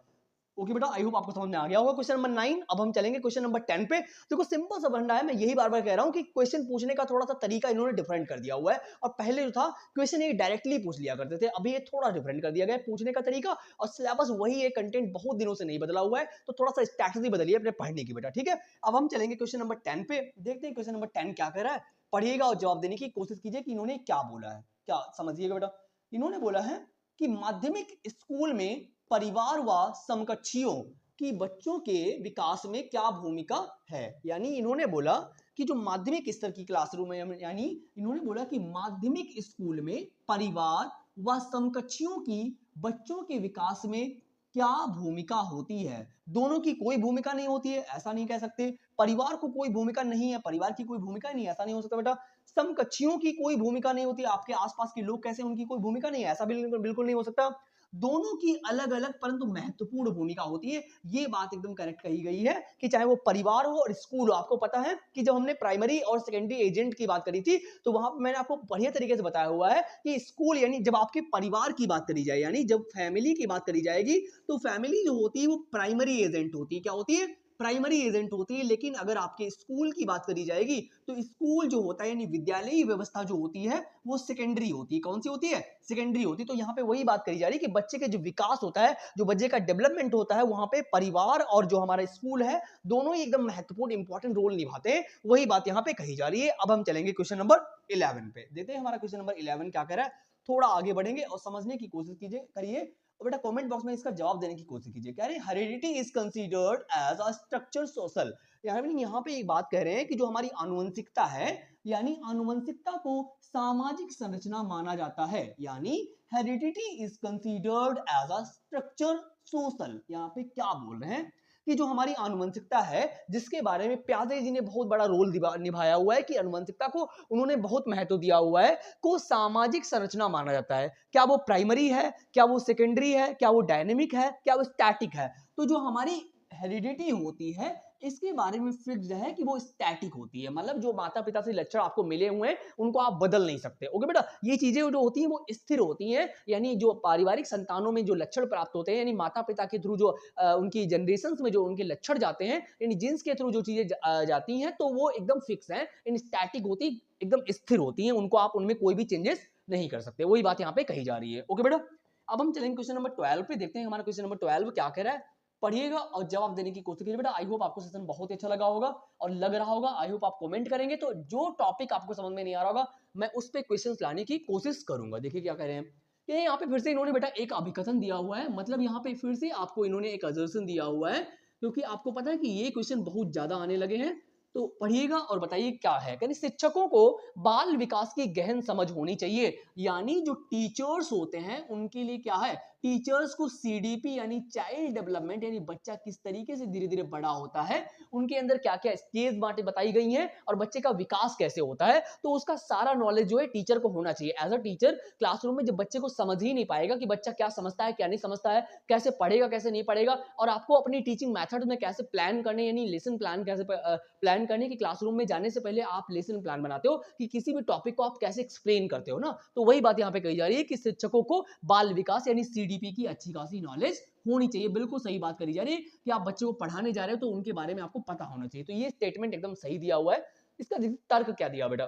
ओके बेटा, आई होप आपको समझ में आ गया होगा क्वेश्चन नंबर 9। अब हम चलेंगे क्वेश्चन नंबर 10 पे। देखो सिंपल सा फंडा है, मैं यही बार बार कह रहा हूं कि क्वेश्चन पूछने का थोड़ा सा तरीका इन्होंने डिफरेंट कर दिया हुआ है। और पहले जो था क्वेश्चन ये डायरेक्टली पूछ लिया करते थे, अभी ये थोड़ा डिफरेंट कर दिया गया है पूछने का तरीका। और सिलेबस वही है, कंटेंट बहुत दिनों से नहीं बदला हुआ है, तो थोड़ा सा स्ट्रैटेजी बदलिए अपने पढ़ने की बेटा। ठीक है, अब हम चलेंगे क्वेश्चन नंबर 10 पे। देखते हैं क्वेश्चन नंबर 10 क्या कह रहा है। पढ़िएगा और जवाब देने की कोशिश कीजिए कि इन्होंने क्या बोला है। क्या समझिएगा बेटा। इन्होंने बोला है कि माध्यमिक स्कूल में परिवार व समकक्षियों कि बच्चों के विकास में क्या भूमिका है। यानी इन्होंने बोला कि जो माध्यमिक स्तर की क्लासरूम है, यानी इन्होंने बोला कि माध्यमिक स्कूल में परिवार व समकक्षियों की बच्चों के विकास में क्या भूमिका होती है। दोनों की कोई भूमिका नहीं होती है, ऐसा नहीं कह सकते। परिवार को कोई भूमिका नहीं है, परिवार की कोई भूमिका नहीं है, ऐसा नहीं हो सकता बेटा। समकक्षियों की कोई भूमिका नहीं होती, आपके आसपास के लोग कैसे उनकी कोई भूमिका नहीं है, ऐसा बिल्कुल बिल्कुल नहीं हो सकता। दोनों की अलग अलग परंतु महत्वपूर्ण भूमिका होती है। ये बात एकदम करेक्ट कही गई है कि चाहे वो परिवार हो और स्कूल हो। आपको पता है कि जब हमने प्राइमरी और सेकेंडरी एजेंट की बात करी थी तो वहां पर मैंने आपको बढ़िया तरीके से बताया हुआ है कि स्कूल यानी जब आपके परिवार की बात करी जाए, यानी जब फैमिली की बात करी जाएगी तो फैमिली जो होती है वो प्राइमरी एजेंट होती है। क्या होती है? प्राइमरी एजेंट होती है। लेकिन अगर आपके स्कूल की बात करी जाएगी तो स्कूल जो होता है यानी विद्यालयी व्यवस्था जो होती है वो सेकेंडरी होती है। कौन सी होती है? सेकेंडरी होती है। तो यहाँ पे वही बात करी जा रही है कि बच्चे के जो विकास होता है, जो बच्चे का डेवलपमेंट होता है, वहां पे परिवार और जो हमारा स्कूल है दोनों ही एकदम महत्वपूर्ण इंपॉर्टेंट रोल निभाते हैं। वही बात यहाँ पे कही जा रही है। अब हम चलेंगे क्वेश्चन नंबर 11 पे। देखते हैं हमारा क्वेश्चन नंबर 11 क्या कह रहा है। थोड़ा आगे बढ़ेंगे और समझने की कोशिश कीजिए, करिए और बेटा कमेंट बॉक्स में इसका जवाब देने की कोशिश कीजिए। कह रहे हैं heredity is considered as a structure social. यहाँ पे एक बात कह रहे हैं कि जो हमारी आनुवंशिकता है, यानी आनुवंशिकता को सामाजिक संरचना माना जाता है। यानी heredity is considered as a structure social. यहाँ पे क्या बोल रहे हैं कि जो हमारी आनुवंशिकता है, जिसके बारे में प्यादे जी ने बहुत बड़ा रोल निभाया हुआ है कि आनुवंशिकता को उन्होंने बहुत महत्व दिया हुआ है, को सामाजिक संरचना माना जाता है। क्या वो प्राइमरी है, क्या वो सेकेंडरी है, क्या वो डायनेमिक है, क्या वो स्टैटिक है? तो जो हमारी हेरिडिटी होती है इसके बारे में फिक्स्ड है कि वो स्टैटिक होती है। मतलब जो माता पिता से लक्षण आपको मिले हुए हैं उनको आप बदल नहीं सकते। ओके बेटा, ये चीजें जो होती हैं वो स्थिर होती हैं। यानी जो पारिवारिक संतानों में जो लक्षण प्राप्त होते हैं, यानी माता पिता के थ्रू जो उनकी जनरेशन में जो उनके लक्षण जाते हैं, यानी जीन्स के थ्रू जो चीजें जाती हैं, तो वो एकदम फिक्स है, स्टैटिक होती, एकदम स्थिर होती है। उनको आप उनमें कोई भी चेंजेस नहीं कर सकते। वही बात यहाँ पे कही जा रही है। ओके बेटा, अब हम चलेंगे क्वेश्चन नंबर 12 पे। देखते हैं हमारा क्वेश्चन नंबर 12 क्या कह रहा है। पढ़िएगा और जवाब देने की कोशिश कीजिए बेटा। आई होप आपको सेशन बहुत अच्छा लगा होगा और लग रहा होगा। आई होप आप कमेंट करेंगे तो जो टॉपिक आपको समझ में नहीं आ रहा होगा मैं उस पे क्वेश्चंस लाने की कोशिश करूंगा। देखिए क्या कह रहे हैं कि यहाँ पे फिर से इन्होंने बेटा एक अभिकथन दिया हुआ है। मतलब यहाँ पे फिर से आपको इन्होंने एक असर्शन दिया हुआ है, क्योंकि आपको पता है कि ये क्वेश्चन बहुत ज्यादा आने लगे हैं। तो पढ़िएगा और बताइए क्या है। यानी शिक्षकों को बाल विकास की गहन समझ होनी चाहिए। यानी जो टीचर्स होते हैं उनके लिए क्या है, टीचर्स को सीडीपी यानी चाइल्ड डेवलपमेंट, यानी बच्चा किस तरीके से धीरे धीरे बड़ा होता है, उनके अंदर क्या क्या स्टेज बांटे बताई गई हैं और बच्चे का विकास कैसे होता है, तो उसका सारा नॉलेज जो है टीचर को होना चाहिए। एज अ टीचर क्लासरूम में जब बच्चे को समझ ही नहीं पाएगा कि बच्चा क्या समझता है क्या नहीं समझता है, कैसे पढ़ेगा कैसे नहीं पढ़ेगा, और आपको अपनी टीचिंग मेथड में कैसे प्लान करने, यानी लेसन प्लान कैसे प्लान करने की, क्लासरूम में जाने से पहले आप लेसन प्लान बनाते हो कि किसी भी टॉपिक को आप कैसे एक्सप्लेन करते हो ना, तो वही बात यहाँ पे कही जा रही है कि शिक्षकों को बाल विकास यानी सीडीपी की अच्छी खासी नॉलेज होनी चाहिए। बिल्कुल सही बात करी जा रही है कि आप बच्चे को पढ़ाने जा रहे हो तो उनके बारे में आपको पता होना चाहिए। तो ये स्टेटमेंट एकदम सही दिया हुआ है। इसका तर्क क्या दिया बेटा,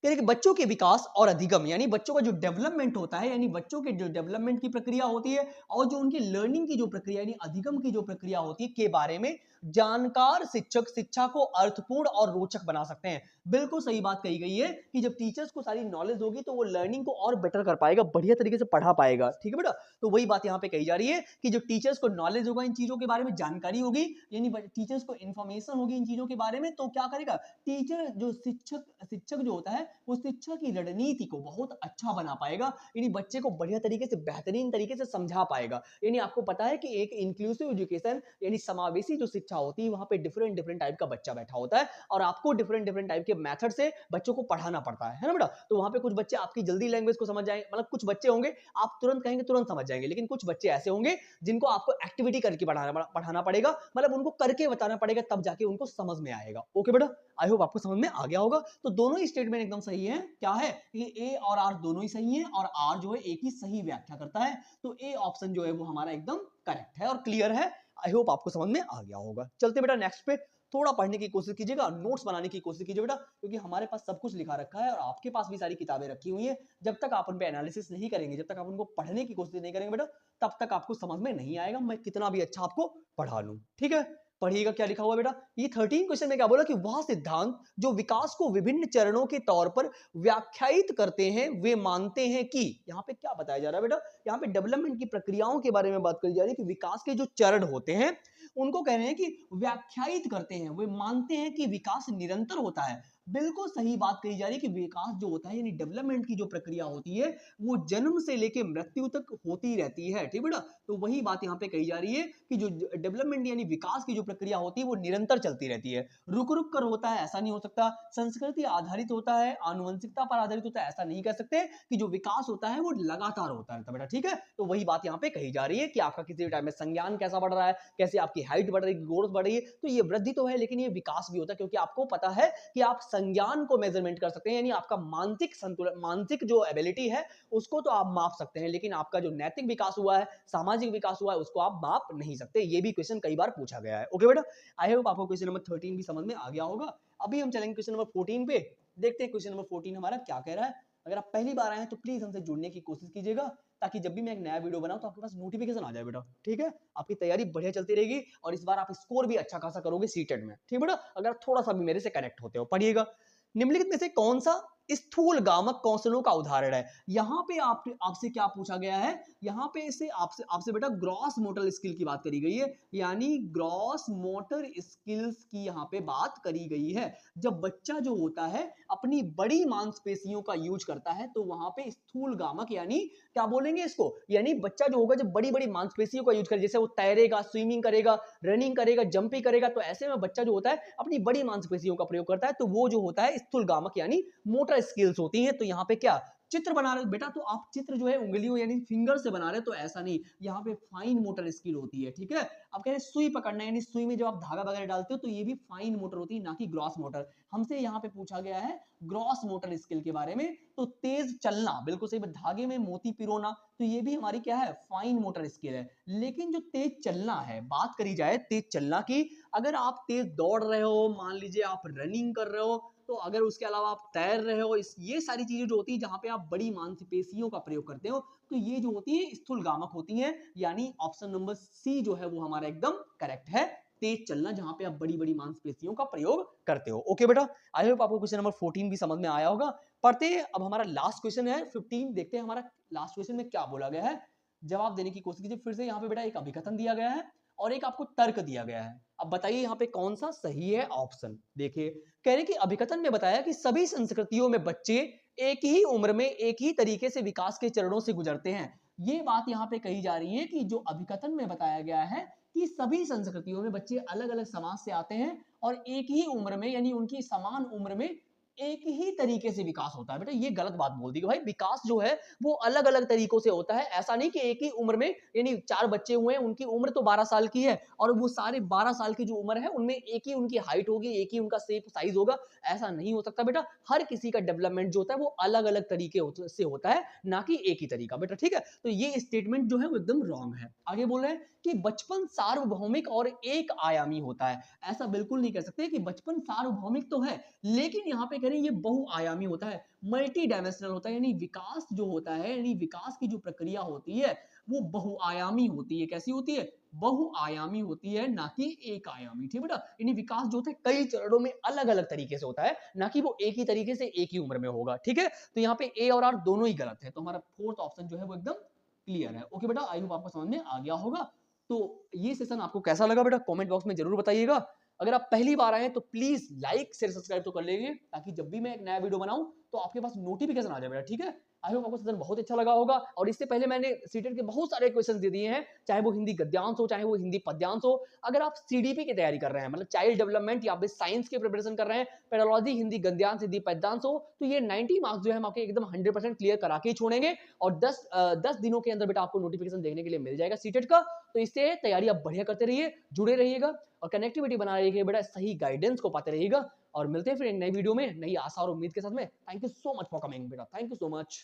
कि बच्चों के विकास और अधिगम, यानी बच्चों का जो डेवलपमेंट होता है, यानी बच्चों के जो डेवलपमेंट की प्रक्रिया होती है और जो उनकी लर्निंग की जो प्रक्रिया यानी अधिगम की जो प्रक्रिया होती है के बारे में जानकार शिक्षक शिक्षा को अर्थपूर्ण और रोचक बना सकते हैं। बिल्कुल सही बात कही गई है कि जब टीचर्स को सारी नॉलेज होगी तो वो लर्निंग को और बेटर कर पाएगा, बढ़िया तरीके से पढ़ा पाएगा। ठीक है बेटा, तो वही बात यहाँ पे कही जा रही है कि जो टीचर्स को नॉलेज होगा, इन चीजों के बारे में जानकारी होगी, यानी टीचर्स को इन्फॉर्मेशन होगी इन चीजों के बारे में, तो क्या करेगा टीचर, जो शिक्षक जो होता है वो शिक्षा की रणनीति को बहुत अच्छा बना पाएगा, यानी बच्चे को बढ़िया तरीके से बेहतरीन तरीके से समझा पाएगा। यानी आपको पता है कि एक इंक्लूसिव एजुकेशन यानी समावेशी जो शिक्षा होती है वहां पे डिफरेंट डिफरेंट टाइप का बच्चा बैठा होता है और आपको डिफरेंट डिफरेंट टाइप के मेथड से बच्चों को पढ़ाना पड़ता है ना बेटा। तो वहां पे कुछ बच्चे आपकी जल्दी लैंग्वेज को समझ जाएंगे, मतलब कुछ बच्चे होंगे आप तुरंत कहेंगे तुरंत समझ जाएंगे, लेकिन कुछ बच्चे ऐसे होंगे जिनको आपको एक्टिविटी करके पढ़ाना पड़ेगा, मतलब उनको करके बताना पड़ेगा, तब जाके उनको समझ में आएगा। ओके बेटा, आई होप आपको समझ में आ गया होगा। तो दोनों ही स्टेटमेंट एकदम सही है। क्या है, ये ए और आर दोनों ही सही है और आर जो है एक ही सही व्याख्या करता है। तो ए ऑप्शन जो है वो हमारा एकदम करेक्ट है और क्लियर है। आई होप आपको समझ में आ गया होगा। चलते बेटा नेक्स्ट पे, थोड़ा पढ़ने की कोशिश कीजिएगा, नोट्स बनाने की कोशिश कीजिए बेटा, क्योंकि हमारे पास सब कुछ लिखा रखा है और आपके पास भी सारी किताबें रखी हुई हैं। जब तक आप उन पे एनालिसिस नहीं करेंगे, जब तक आप उनको पढ़ने की कोशिश नहीं करेंगे बेटा, तब तक आपको समझ में नहीं आएगा मैं कितना भी अच्छा आपको पढ़ा लूं। ठीक है, पढ़िएगा क्या लिखा हुआ बेटा। ये 13 क्वेश्चन में क्या बोला कि वह सिद्धांत जो विकास को विभिन्न चरणों के तौर पर व्याख्यायित करते हैं वे मानते हैं कि, यहाँ पे क्या बताया जा रहा है बेटा, यहाँ पे डेवलपमेंट की प्रक्रियाओं के बारे में बात करी जा रही है कि विकास के जो चरण होते हैं उनको कह रहे हैं कि व्याख्यायित करते हैं, वे मानते हैं कि विकास निरंतर होता है। बिल्कुल सही बात कही जा रही है कि विकास जो होता है यानी डेवलपमेंट की जो प्रक्रिया होती है वो जन्म से लेके मृत्यु तक होती रहती है, ठीक है बेटा। तो वही बात यहाँ पे कही जा रही है कि जो डेवलपमेंट यानी विकास की जो प्रक्रिया होती है वो निरंतर चलती रहती है, रुक रुक कर होता है ऐसा नहीं हो सकता, संस्कृति आधारित होता है, आनुवंशिकता पर आधारित होता है ऐसा नहीं कह सकते कि जो विकास होता है वो लगातार होता रहता है बेटा, ठीक है। तो वही बात यहाँ पे कही जा रही है कि आपका किसी भी टाइम में संज्ञान कैसा बढ़ रहा है, कैसे आपकी हाइट बढ़ रही है, ग्रोथ बढ़ रही है, तो ये वृद्धि तो है लेकिन ये विकास भी होता है, क्योंकि आपको पता है कि आप संज्ञान को मेजरमेंट कर सकते हैं, यानी आपका मानसिक संतुलन, मानसिक जो एबिलिटी है उसको तो आप माप सकते हैं, लेकिन आपका जो नैतिक विकास हुआ है, सामाजिक विकास हुआ है, उसको आप माप नहीं सकते। ये भी क्वेश्चन कई बार पूछा गया है। ओके बेटा, आई होप आपको क्वेश्चन नंबर 13 भी समझ में आ गया होगा। अभी हम चलेंगे क्वेश्चन नंबर 14 पे, देखते हैं क्वेश्चन नंबर 14 हमारा क्या कह रहा है। अगर आप पहली बार आए हैं तो प्लीज हमसे जुड़ने की कोशिश कीजिएगा, ताकि जब भी मैं एक नया वीडियो बनाऊं तो आपके पास नोटिफिकेशन आ जाए बेटा, ठीक है। आपकी तैयारी बढ़िया चलती रहेगी और इस बार आप स्कोर भी अच्छा खासा करोगे सीटेट में, ठीक है बेटा, अगर आप थोड़ा सा भी मेरे से कनेक्ट होते हो। पढ़िएगा, निम्नलिखित में से कौन सा स्थूल गामक कौशलों का उदाहरण है। यहां पे आपसे क्या पूछा गया है, यहां पे इसे आपसे आपसे बेटा ग्रॉस मोटर स्किल की बात करी गई है, यानी ग्रॉस मोटर स्किल्स की यहां पे बात करी गई है। जब बच्चा जो होता है अपनी बड़ी मांसपेशियों का यूज करता है तो वहां पे स्थूल गामक यानी क्या बोलेंगे इसको, यानी बच्चा जो होगा जब बड़ी बड़ी मांसपेशियों का यूज करे, जैसे वो तैरेगा, स्विमिंग करेगा, रनिंग करेगा, जंपिंग करेगा, तो ऐसे में बच्चा जो होता है अपनी बड़ी मांसपेशियों का प्रयोग करता है, तो वो जो होता है स्थूल गामक यानी मोटर स्किल्स होती हैं। तो यहाँ पे क्या चित्र बना रहे हो बेटा, तो आप चित्र जो है उंगलियों यानी फिंगर से बना रहे हो, तो ऐसा नहीं, यहाँ पे फाइन मोटर स्किल होती है, ठीक है। अब कह रहे हैं सुई पकड़ना, यानी सुई में जब आप धागा वगैरह डालते हो तो ये भी फाइन मोटर होती है, ना कि ग्रॉस मोटर। हमसे यहाँ पे पूछा गया है ग्रॉस मोटर स्किल के बारे में, तो तेज चलना, बिल्कुल सही, धागे में मोती पिरोना, तो ये भी हमारी क्या है, फाइन मोटर स्किल है। लेकिन जो तेज चलना है, बात करी जाए तेज चलना की, अगर आप तेज दौड़ रहे हो, मान लीजिए आप रनिंग कर रहे हो, तो अगर उसके अलावा आप तैर रहे हो, ये सारी चीजें जो होती है जहां पे आप बड़ी मांसपेशियों का प्रयोग करते हो, तो ये जो होती है स्थूल गामक होती हैं, यानी ऑप्शन नंबर सी जो है वो हमारा एकदम करेक्ट है, तेज चलना, जहां पे आप बड़ी बड़ी मांसपेशियों का प्रयोग करते हो। ओके बेटा, आई होप आपको क्वेश्चन नंबर 14 भी समझ में आया होगा। पढ़ते हैं, अब हमारा लास्ट क्वेश्चन है 15, देखते हैं हमारा लास्ट क्वेश्चन में क्या बोला गया है। जवाब देने की कोशिश कीजिए फिर से। यहाँ पे बेटा एक अभिकथन दिया गया है और एक आपको तर्क दिया गया है। अब बताइए यहाँ पे कौन सा सही है ऑप्शन। देखिए, कह रहे कि अभिकथन में बताया कि सभी संस्कृतियों में बच्चे एक ही उम्र में एक ही तरीके से विकास के चरणों से गुजरते हैं। ये बात यहाँ पे कही जा रही है कि जो अभिकथन में बताया गया है कि सभी संस्कृतियों में बच्चे अलग अलग समाज से आते हैं और एक ही उम्र में यानी उनकी समान उम्र में एक ही तरीके से विकास होता है। बेटा ये गलत बात बोल दी कि भाई विकास जो है वो अलग अलग तरीकों से होता है, ऐसा नहीं कि एक ही उम्र में, यानी 4 बच्चे हुए हैं उनकी उम्र तो 12 साल की है और वो सारे 12 साल की जो उम्र है उनमें एक ही उनकी हाइट होगी, एक ही उनका शेप साइज होगा, ऐसा नहीं हो सकता बेटा। हर किसी का डेवलपमेंट जो होता है वो अलग अलग तरीके से होता है, ना कि एक ही तरीका बेटा, ठीक है। तो ये स्टेटमेंट जो है वो एकदम रॉन्ग है। आगे बोल रहे हैं कि बचपन सार्वभौमिक और एक आयामी होता है, ऐसा बिल्कुल नहीं कह सकते कि बचपन सार्वभौमिक तो है, लेकिन यहाँ पे कह रहे हैं ये बहुआयामी होता है, मल्टी डायमेंशनल होता है, यानी विकास जो होता है, यानी विकास की जो प्रक्रिया होती है वो बहुआयामी होती है। कैसी होती है, बहुआयामी होती है, ना कि एक आयामी, ठीक है बेटा। यानी विकास जो होता है कई चरणों में अलग अलग तरीके से होता है, ना कि वो एक ही तरीके से एक ही उम्र में होगा, ठीक है। तो यहाँ पे ए और आर दोनों ही गलत है, तो हमारा फोर्थ ऑप्शन जो है वो एकदम क्लियर है। ओके बेटा, आई होप आपको समझ में आ गया होगा। तो ये सेशन आपको कैसा लगा बेटा, कमेंट बॉक्स में जरूर बताइएगा। अगर आप पहली बार आए हैं तो प्लीज लाइक शेयर सब्सक्राइब तो कर लेंगे, ताकि जब भी मैं एक नया वीडियो बनाऊं तो आपके पास नोटिफिकेशन आ जाए बेटा, ठीक है। आई होप आपको सेशन बहुत अच्छा लगा होगा। और इससे पहले मैंने सीटेट के बहुत सारे क्वेश्चन दे दिए हैं, चाहे वो हिंदी गद्यांश हो, चाहे वो हिंदी पद्यांश हो। अगर आप सीडीपी की तैयारी कर रहे हैं, मतलब चाइल्ड डेवलपमेंट या फिर साइंस की प्रिपरेशन कर रहे हैं, पेडोलॉजी, हिंदी गद्यांश, हिंदी पद्यांश हो, तो ये 90 मार्क्स जो है हम आपके एकदम 100% क्लियर करा के ही छोड़ेंगे। और 10 दिनों के अंदर बेटा आपको नोटिफिकेशन देखने के लिए मिल जाएगा सीटेट का। तो इससे तैयारी आप बढ़िया करते रहिए, जुड़े रहिएगा और कनेक्टिविटी बना रहिएगा बेटा, सही गाइडेंस को पाते रहिएगा। और मिलते हैं फिर एक नई वीडियो में नई आशा और उम्मीद के साथ में। Thank you so much for coming बेटा, थैंक यू सो मच।